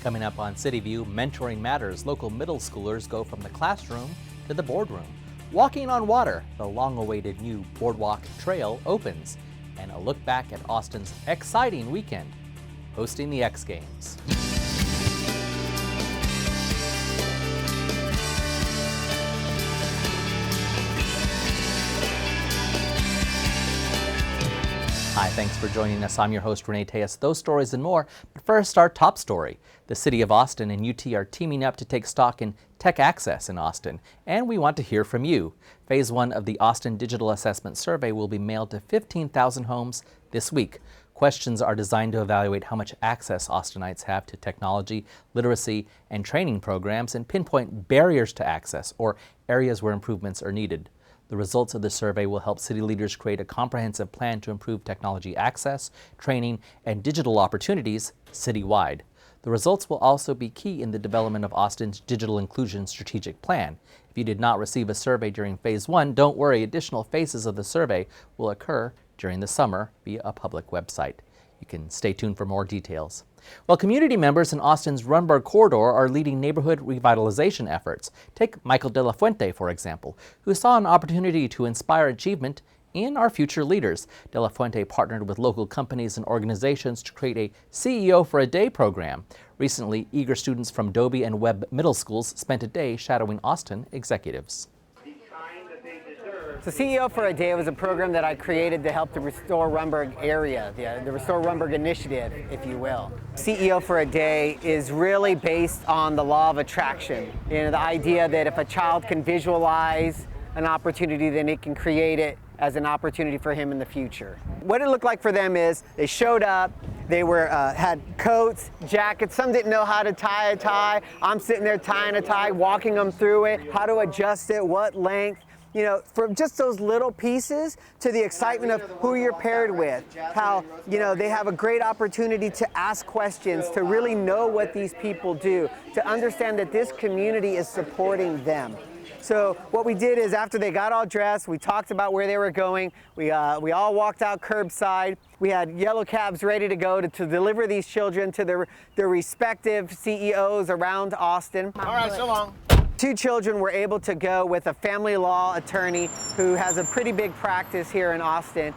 Coming up on City View, Mentoring Matters, local middle schoolers go from the classroom to the boardroom. Walking on water, the long-awaited new Boardwalk Trail opens. And a look back at Austin's exciting weekend, hosting the X Games. Hi, thanks for joining us. I'm your host, Renee Tejas. Those stories and more. But first, our top story. The City of Austin and UT are teaming up to take stock in tech access in Austin, and we want to hear from you. Phase 1 of the Austin Digital Assessment Survey will be mailed to 15,000 homes this week. Questions are designed to evaluate how much access Austinites have to technology, literacy, and training programs, and pinpoint barriers to access or areas where improvements are needed. The results of the survey will help city leaders create a comprehensive plan to improve technology access, training, and digital opportunities citywide. The results will also be key in the development of Austin's digital inclusion strategic plan. If you did not receive a survey during Phase 1, don't worry, additional phases of the survey will occur during the summer via a public website. You can stay tuned for more details. Well, community members in Austin's Runberg corridor are leading neighborhood revitalization efforts. Take Michael De La Fuente, for example, who saw an opportunity to inspire achievement in our future leaders. De La Fuente partnered with local companies and organizations to create a CEO for a Day program. Recently, eager students from Dobie and Webb middle schools spent a day shadowing Austin executives. So CEO for a Day was a program that I created to help the Restore Runberg area, the Restore Runberg initiative, if you will. CEO for a Day is really based on the law of attraction. You know, the idea that if a child can visualize an opportunity, then it can create it as an opportunity for him in the future. What it looked like for them is they showed up, they had coats, jackets, some didn't know how to tie a tie. I'm sitting there tying a tie, walking them through it, how to adjust it, what length. You know, from just those little pieces to the excitement of who you're paired with, how, you know, they have a great opportunity to ask questions, to really know what these people do, to understand that this community is supporting them. So what we did is after they got all dressed, we talked about where they were going. We all walked out curbside. We had yellow cabs ready to go to deliver these children to their respective CEOs around Austin. All right, so long. 2 children were able to go with a family law attorney who has a pretty big practice here in Austin.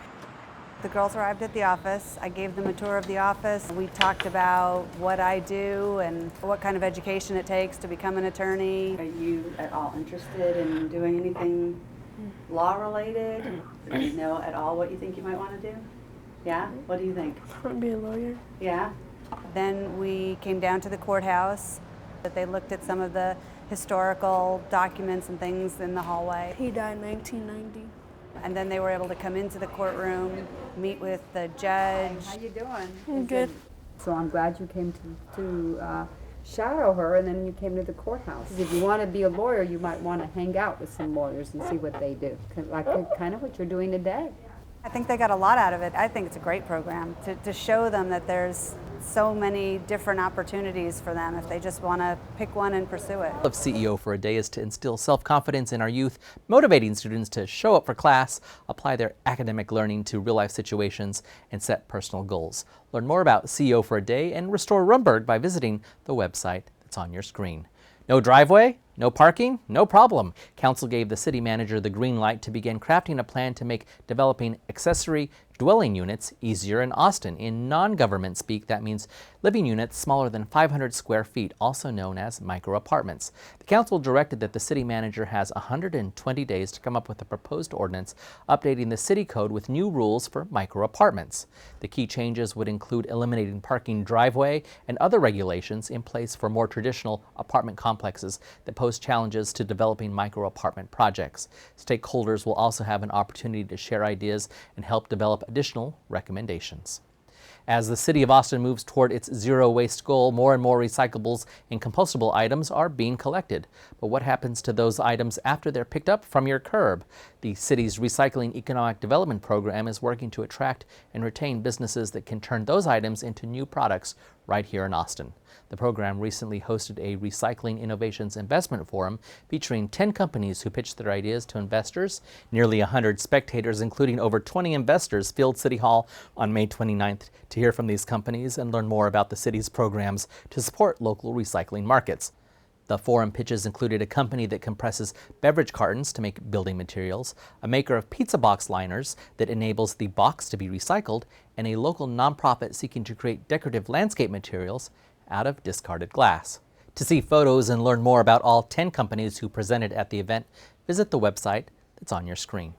The girls arrived at the office. I gave them a tour of the office. We talked about what I do and what kind of education it takes to become an attorney. Are you at all interested in doing anything law related? Do you know at all what you think you might want to do? Yeah? What do you think? I want to be a lawyer. Yeah? Then we came down to the courthouse. They looked at some of the historical documents and things in the hallway. He died in 1990. And then they were able to come into the courtroom, meet with the judge. How you doing? I'm good. So I'm glad you came to shadow her, and then you came to the courthouse. If you want to be a lawyer, you might want to hang out with some lawyers and see what they do, like kind of what you're doing today. I think they got a lot out of it. I think it's a great program to show them that there's so many different opportunities for them if they just want to pick one and pursue it. Of CEO for a Day is to instill self-confidence in our youth, motivating students to show up for class, apply their academic learning to real-life situations, and set personal goals. Learn more about CEO for a Day and Restore Runberg by visiting the website that's on your screen. No driveway? No parking? No problem. Council gave the city manager the green light to begin crafting a plan to make developing accessory dwelling units easier in Austin. In non-government speak, that means living units smaller than 500 square feet, also known as micro apartments. The council directed that the city manager has 120 days to come up with a proposed ordinance updating the city code with new rules for micro apartments. The key changes would include eliminating parking driveway and other regulations in place for more traditional apartment complexes that pose challenges to developing micro apartment projects. Stakeholders will also have an opportunity to share ideas and help develop additional recommendations. As the City of Austin moves toward its zero waste goal, more and more recyclables and compostable items are being collected. But what happens to those items after they're picked up from your curb? The city's Recycling Economic Development Program is working to attract and retain businesses that can turn those items into new products right here in Austin. The program recently hosted a Recycling Innovations Investment Forum featuring 10 companies who pitched their ideas to investors. Nearly 100 spectators, including over 20 investors, filled City Hall on May 29th to hear from these companies and learn more about the city's programs to support local recycling markets. The forum pitches included a company that compresses beverage cartons to make building materials, a maker of pizza box liners that enables the box to be recycled, and a local nonprofit seeking to create decorative landscape materials out of discarded glass. To see photos and learn more about all 10 companies who presented at the event, visit the website that's on your screen.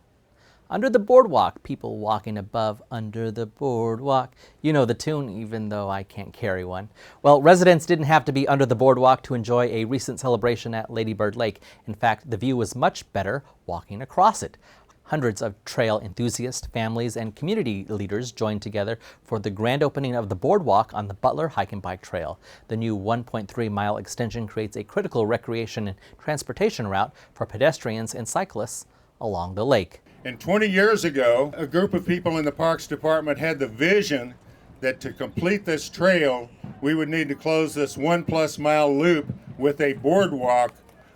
Under the boardwalk, people walking above under the boardwalk. You know the tune, even though I can't carry one. Well, residents didn't have to be under the boardwalk to enjoy a recent celebration at Lady Bird Lake. In fact, the view was much better walking across it. Hundreds of trail enthusiasts, families, and community leaders joined together for the grand opening of the boardwalk on the Butler Hike and Bike Trail. The new 1.3-mile extension creates a critical recreation and transportation route for pedestrians and cyclists along the lake. And 20 years ago, a group of people in the Parks Department had the vision that to complete this trail, we would need to close this 1+ mile loop with a boardwalk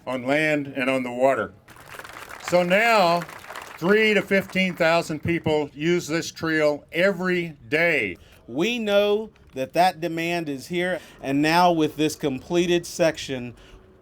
on land and on the water. So now, 3,000 to 15,000 people use this trail every day. We know that demand is here, and now with this completed section,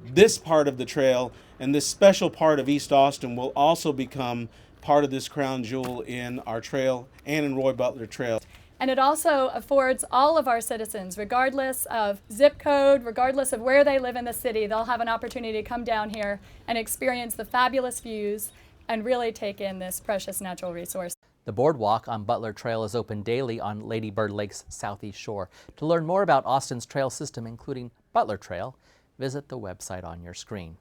this part of the trail and this special part of East Austin will also become part of this crown jewel in our trail and in Roy Butler Trail. And it also affords all of our citizens, regardless of zip code, regardless of where they live in the city, they'll have an opportunity to come down here and experience the fabulous views and really take in this precious natural resource. The boardwalk on Butler Trail is open daily on Lady Bird Lake's southeast shore. To learn more about Austin's trail system, including Butler Trail, visit the website on your screen.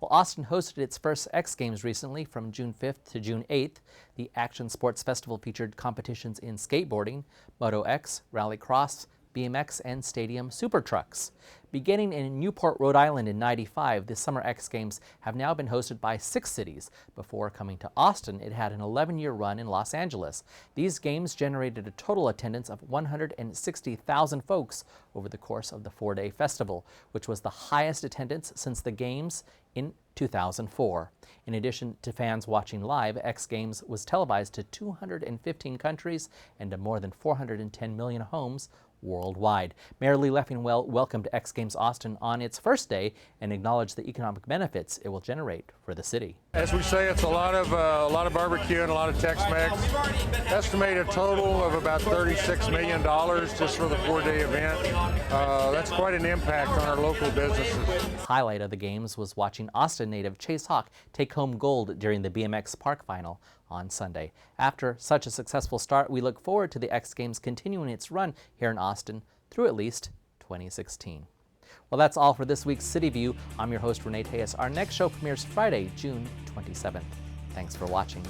Well, Austin hosted its first X Games recently from June 5th to June 8th. The Action Sports Festival featured competitions in skateboarding, Moto X, Rallycross, BMX, and stadium super trucks. Beginning in Newport, Rhode Island in '95, the Summer X Games have now been hosted by 6 cities. Before coming to Austin, it had an 11-year run in Los Angeles. These games generated a total attendance of 160,000 folks over the course of the 4-day festival, which was the highest attendance since the games in 2004. In addition to fans watching live, X Games was televised to 215 countries and to more than 410 million homes worldwide. Mayor Lee Leffingwell welcomed X Games Austin on its first day and acknowledged the economic benefits it will generate for the city. As we say, it's a lot of barbecue and a lot of Tex-Mex. Estimated total of about $36 million just for the 4-day event. That's quite an impact on our local businesses. Highlight of the games was watching Austin native Chase Hawk take home gold during the BMX Park Final on Sunday. After such a successful start, we look forward to the X Games continuing its run here in Austin through at least 2016. Well, that's all for this week's City View. I'm your host, Renee Tejas. Our next show premieres Friday, June 27th. Thanks for watching.